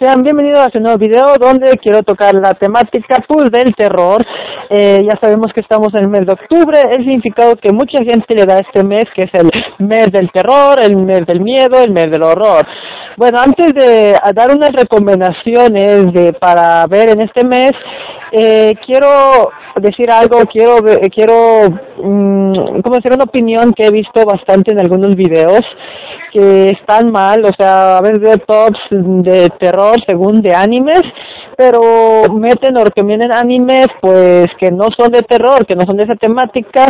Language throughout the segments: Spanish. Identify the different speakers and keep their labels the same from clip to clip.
Speaker 1: Sean bienvenidos a este nuevo video donde quiero tocar la temática pues del terror. Ya sabemos que estamos en el mes de octubre, el significado que mucha gente le da a este mes, que es el mes del terror, el mes del miedo, el mes del horror. Bueno, antes de dar unas recomendaciones para ver en este mes, quiero decir algo, como hacer una opinión que he visto bastante en algunos videos que están mal, o sea, a veces veo tops de terror según de animes, pero meten o recomiendan animes pues que no son de terror, que no son de esa temática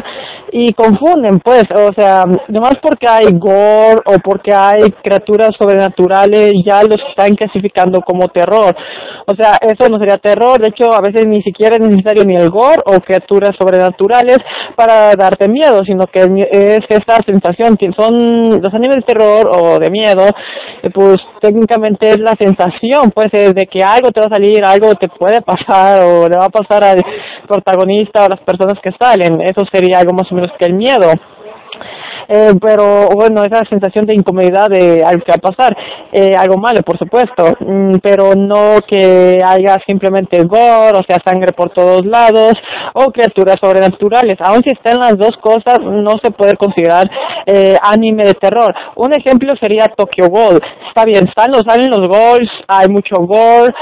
Speaker 1: y confunden pues, o sea, nomás porque hay gore o porque hay criaturas sobrenaturales ya los están clasificando como terror. O sea, eso no sería terror, de hecho a veces ni siquiera es necesario ni el gore o criaturas sobrenaturales para darte miedo, sino que es esa sensación, que son los animes de terror o de miedo, pues técnicamente es la sensación, pues es de que algo te va a salir, algo te puede pasar o le va a pasar al protagonista o a las personas que salen, eso sería algo más o menos que el miedo. Pero bueno, esa sensación de incomodidad de algo que va a pasar, algo malo por supuesto, pero no que haya simplemente gore, o sea, sangre por todos lados, o criaturas sobrenaturales. Aun si están las dos cosas, no se puede considerar anime de terror. Un ejemplo sería Tokyo Ghoul. Está bien, salen los ghouls, hay mucho gore,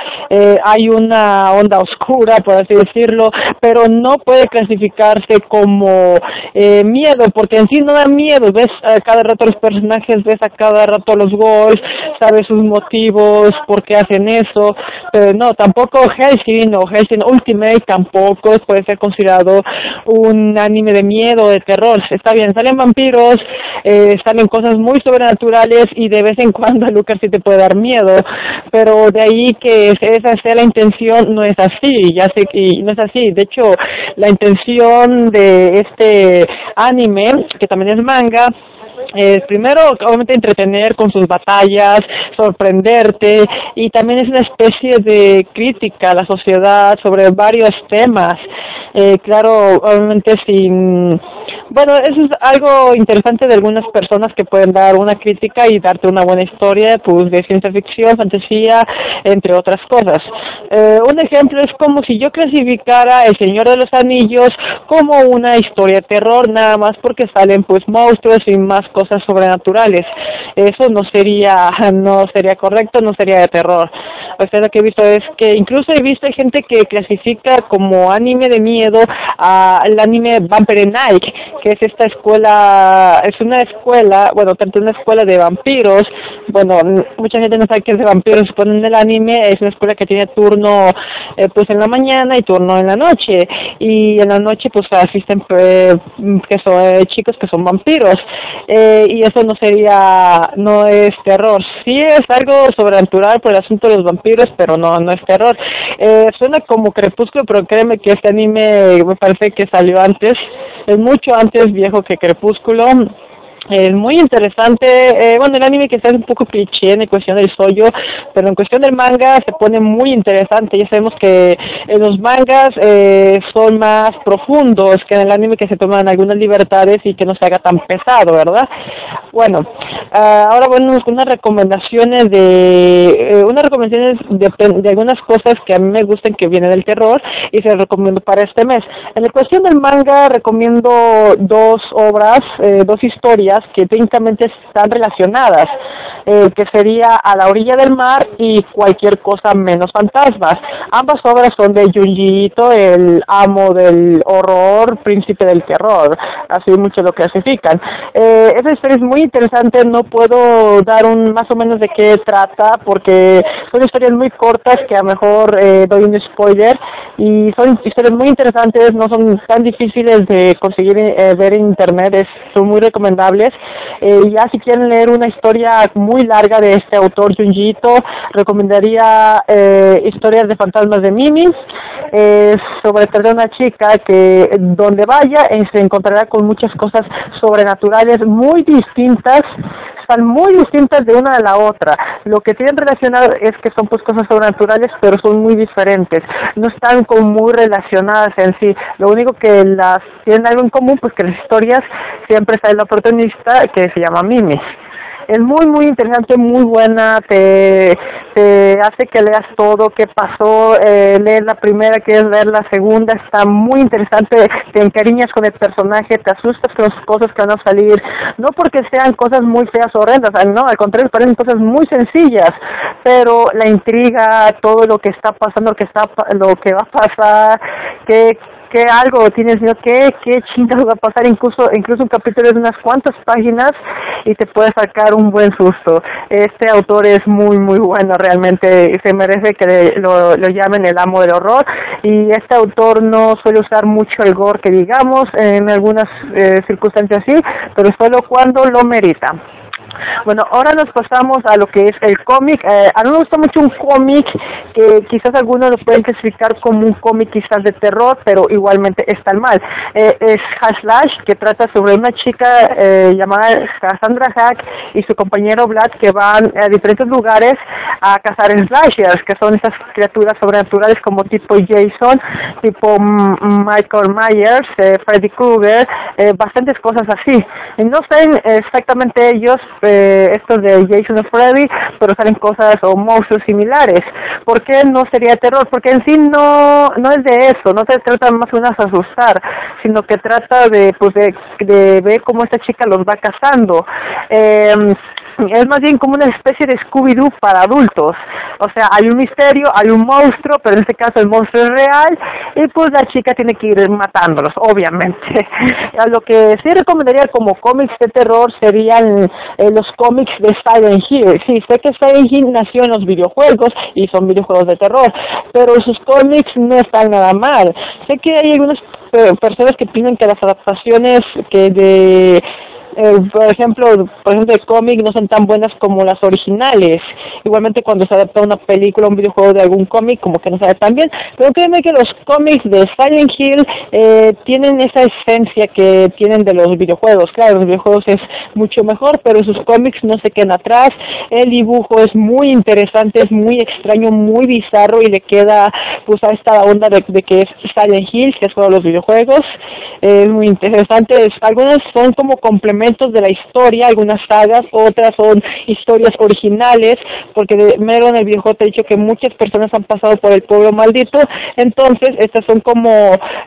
Speaker 1: hay una onda oscura, por así decirlo, pero no puede clasificarse como miedo, porque en sí no da miedo. Ves a cada rato los personajes, ves a cada rato los goals, sabes sus motivos, por qué hacen eso, pero no, tampoco Hellsing o Hellsing Ultimate tampoco puede ser considerado un anime de miedo, de terror. Está bien, salen vampiros, salen cosas muy sobrenaturales y de vez en cuando a Lucas sí te puede dar miedo, pero de ahí que esa sea la intención, no es así, ya sé que no es así. De hecho, la intención de este anime, que también es manga, primero obviamente entretener con sus batallas, sorprenderte, y también es una especie de crítica a la sociedad sobre varios temas, claro, obviamente bueno, eso es algo interesante de algunas personas que pueden dar una crítica y darte una buena historia, pues de ciencia ficción, fantasía, entre otras cosas. Un ejemplo es como si yo clasificara El Señor de los Anillos como una historia de terror, nada más porque salen pues monstruos y más cosas sobrenaturales. Eso no sería correcto, no sería de terror. O sea, lo que he visto es que incluso he visto gente que clasifica como anime de miedo al anime Vampire Knight, que es esta escuela, es una escuela, bueno, tanto una escuela de vampiros, bueno, mucha gente no sabe qué es de vampiros, se ponen en el anime, es una escuela que tiene turno pues en la mañana y turno en la noche, y en la noche pues asisten que son chicos que son vampiros, y eso no es terror, sí es algo sobrenatural por el asunto de los vampiros, pero no es terror. Suena como Crepúsculo, pero créeme que este anime me parece que salió antes, es mucho antes viejo que Crepúsculo. Es muy interesante, bueno, el anime que está un poco cliché en cuestión del shoujo, pero en cuestión del manga se pone muy interesante. Ya sabemos que los mangas son más profundos que en el anime, que se toman algunas libertades y que no se haga tan pesado, ¿verdad? Bueno, ahora bueno, unas recomendaciones de algunas cosas que a mí me gustan que vienen del terror y se las recomiendo para este mes. En la cuestión del manga recomiendo dos obras, dos historias que técnicamente están relacionadas, que sería A la orilla del mar y Cualquier cosa menos fantasmas. Ambas obras son de Junji Ito, el amo del horror, príncipe del terror, así mucho lo clasifican. Esa historia es muy interesante, no puedo dar más o menos de qué trata, porque son historias muy cortas que a lo mejor doy un spoiler, y son historias muy interesantes, no son tan difíciles de conseguir ver en internet, son muy recomendables. Ya si quieren leer una historia muy larga de este autor Junji Ito, recomendaría Historias de fantasmas de Mimi, sobre una chica que donde vaya se encontrará con muchas cosas sobrenaturales muy distintas, están muy distintas de una a la otra. Lo que tienen relacionado es que son pues cosas sobrenaturales, pero son muy diferentes, no están como muy relacionadas en sí. Lo único que las tienen algo en común, pues que las historias siempre sale la protagonista, que se llama Mimi. Es muy, muy interesante, muy buena, te hace que leas todo, qué pasó, leer la primera, quieres leer la segunda, está muy interesante, te encariñas con el personaje, te asustas con las cosas que van a salir, no porque sean cosas muy feas o horrendas, no, al contrario, parecen cosas muy sencillas, pero la intriga, todo lo que está pasando, lo que va a pasar, que algo tienes miedo, qué chingados va a pasar, incluso un capítulo de unas cuantas páginas y te puede sacar un buen susto. Este autor es muy, muy bueno, realmente se merece que lo llamen el amo del horror, y este autor no suele usar mucho el gore, que digamos, en algunas circunstancias sí, pero solo cuando lo merita. Bueno, ahora nos pasamos a lo que es el cómic. A mí me gusta mucho un cómic que quizás algunos lo pueden clasificar como un cómic quizás de terror, pero igualmente está mal. Es Slash, que trata sobre una chica llamada Cassandra Hack y su compañero Vlad, que van a diferentes lugares a cazar slashers, que son esas criaturas sobrenaturales como tipo Jason, tipo Michael Myers, Freddy Krueger, bastantes cosas así. Y no saben exactamente ellos estos de Jason o Freddy, pero salen cosas o monstruos similares. ¿Por qué no sería terror? Porque en sí no es de eso, no se trata más o menos de asustar, sino que trata de ver cómo esta chica los va cazando. Es más bien como una especie de Scooby-Doo para adultos. O sea, hay un misterio, hay un monstruo, pero en este caso el monstruo es real, y pues la chica tiene que ir matándolos, obviamente. A lo que sí recomendaría como cómics de terror serían los cómics de Silent Hill. Sí, sé que Silent Hill nació en los videojuegos y son videojuegos de terror, pero sus cómics no están nada mal. Sé que hay algunas personas que piensan que las adaptaciones por ejemplo, de cómic no son tan buenas como las originales. Igualmente cuando se adapta una película o un videojuego de algún cómic, como que no sale tan bien. Pero créeme que los cómics de Silent Hill tienen esa esencia que tienen de los videojuegos. Claro, los videojuegos es mucho mejor, pero sus cómics no se quedan atrás. El dibujo es muy interesante, es muy extraño, muy bizarro, y le queda pues a esta onda de que es Silent Hill, que es para los videojuegos. Es muy interesante. Algunas son como complementos de la historia, algunas sagas, otras son historias originales, porque mero en el videojuego te he dicho que muchas personas han pasado por el pueblo maldito, entonces estas son como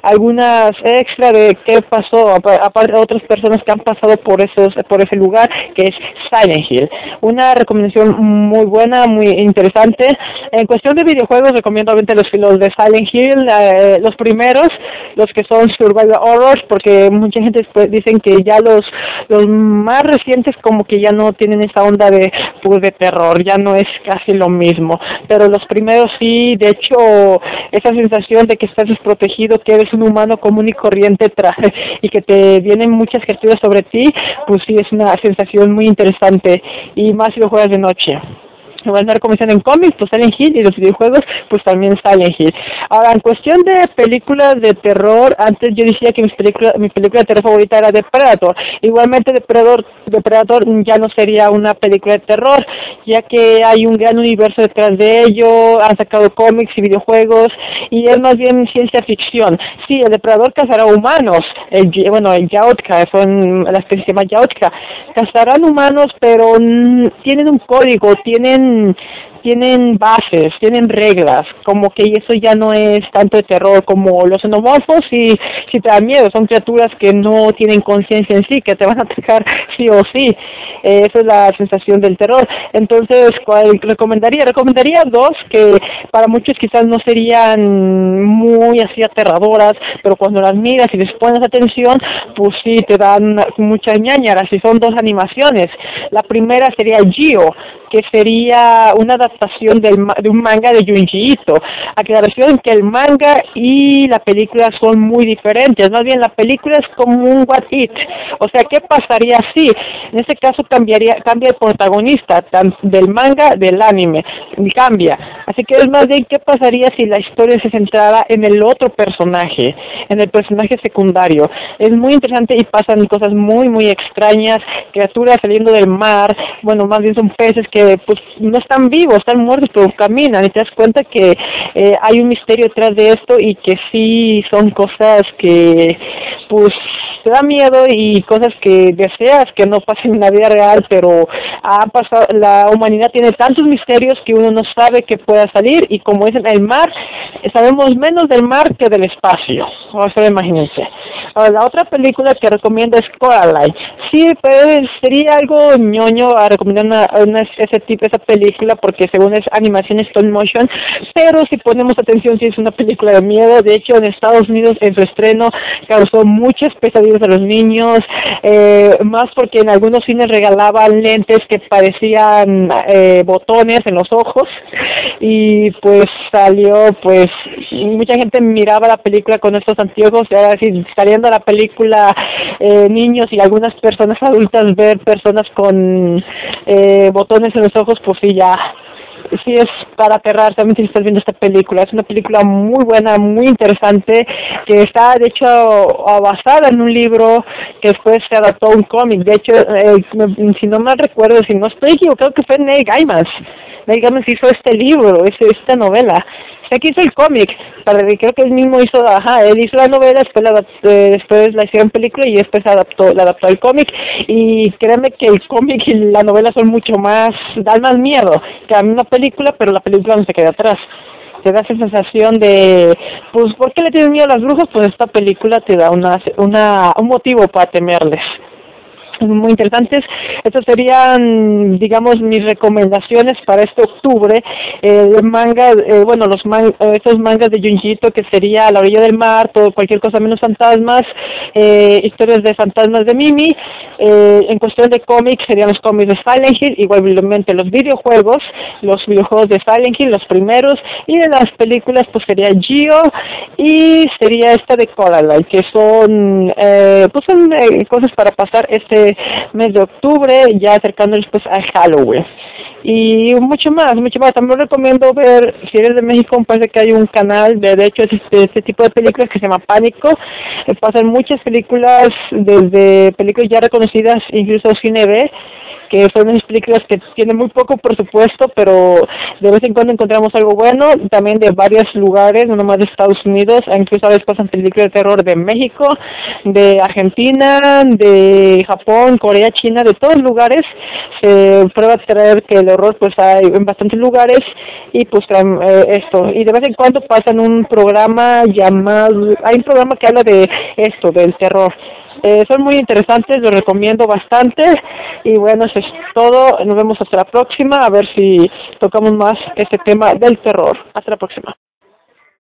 Speaker 1: algunas extra de qué pasó, aparte de otras personas que han pasado por ese lugar, que es Silent Hill. Una recomendación muy buena, muy interesante. En cuestión de videojuegos recomiendo obviamente los de Silent Hill, los primeros, los que son Survival Horrors, porque mucha gente después dicen que ya los más recientes como que ya no tienen esa onda de terror, ya no es casi lo mismo, pero los primeros sí. De hecho, esa sensación de que estás desprotegido, que eres un humano común y corriente y que te vienen muchas criaturas sobre ti, pues sí, es una sensación muy interesante, y más si lo juegas de noche. Van a dar comisión en cómics, pues Silent Hill, y los videojuegos, pues también Silent Hill. Ahora, en cuestión de películas de terror, antes yo decía que mi película de terror favorita era Predator. Igualmente Predator ya no sería una película de terror, ya que hay un gran universo detrás de ello, han sacado cómics y videojuegos, y es más bien ciencia ficción. Sí, el depredador cazará humanos, el Yaotka, la especie se llama Yaotka, cazarán humanos, pero tienen un código, tienen bases, tienen reglas, como que eso ya no es tanto de terror como los xenomorfos, y si te dan miedo, son criaturas que no tienen conciencia en sí, que te van a atacar sí o sí. Esa es la sensación del terror. Entonces, ¿cuál recomendaría? Recomendaría dos que para muchos quizás no serían muy así aterradoras, pero cuando las miras y les pones atención, pues sí te dan muchas ñañaras, y son dos animaciones. La primera sería Gio, que sería una adaptación de un manga de Junji Ito. Aclaración que el manga y la película son muy diferentes, más bien la película es como un what if, o sea, ¿qué pasaría si? En este caso cambia el protagonista del manga del anime, cambia, así que es más bien qué pasaría si la historia se centrara en el otro personaje, en el personaje secundario. Es muy interesante y pasan cosas muy muy extrañas, criaturas saliendo del mar, bueno, más bien son peces que pues no están vivos, vivos, están muertos, pero caminan y te das cuenta que hay un misterio detrás de esto y que sí son cosas que pues te da miedo y cosas que deseas que no pasen en la vida real, pero ha pasado, la humanidad tiene tantos misterios que uno no sabe que pueda salir, y como dicen, el mar, sabemos menos del mar que del espacio, o sea, imagínense. Ahora, la otra película que recomiendo es Coraline. Sí, pues sería algo ñoño a recomendar esa película porque según es animación stop motion, pero si ponemos atención sí es una película de miedo. De hecho, en Estados Unidos en su estreno causó muchas pesadillas a los niños, más porque en algunos cines regalaban lentes que parecían botones en los ojos, y pues salió, pues mucha gente miraba la película con estos anteojos, y ahora sí, saliendo a la película niños y algunas personas adultas ver personas con botones en los ojos, pues sí, ya sí es para aterrar también si estás viendo esta película. Es una película muy buena, muy interesante, que está de hecho basada en un libro que después se adaptó a un cómic. De hecho, si no mal recuerdo, si no estoy equivocado, que fue Neil Gaiman. Neil Gaiman hizo este libro, esta novela. Aquí hizo el cómic, creo que él mismo hizo, él hizo la novela, después la hicieron película y después la adaptó al cómic, y créeme que el cómic y la novela son mucho más, dan más miedo que a una película, pero la película no se queda atrás. Te da esa sensación de, pues, ¿por qué le tienen miedo a las brujas? Pues esta película te da un motivo para temerles. Muy interesantes. Estas serían, digamos, mis recomendaciones para este octubre. Manga, estos mangas de Junjito, que sería A la orilla del mar, todo, cualquier cosa menos fantasmas, historias de fantasmas de Mimi. En cuestión de cómics, serían los cómics de Silent Hill, igualmente los videojuegos de Silent Hill, los primeros, y de las películas, pues sería Gio, y sería esta de Coraline, que son, cosas para pasar este mes de octubre, ya acercándonos pues a Halloween. Y mucho más. También recomiendo ver, si eres de México, me parece que hay un canal de hecho este tipo de películas que se llama Pánico. Pasan muchas películas, desde películas ya reconocidas, incluso Cine B, que son unas películas que tienen muy poco presupuesto, pero de vez en cuando encontramos algo bueno, también de varios lugares, no nomás de Estados Unidos, incluso a veces pasan películas de terror de México, de Argentina, de Japón, Corea, China, de todos lugares. Se prueba a traer que el horror pues hay en bastantes lugares, y pues traen esto, y de vez en cuando pasan un programa llamado, hay un programa que habla de esto, del terror. Son muy interesantes, los recomiendo bastante. Y bueno, eso es todo. Nos vemos hasta la próxima, a ver si tocamos más este tema del terror. Hasta la próxima.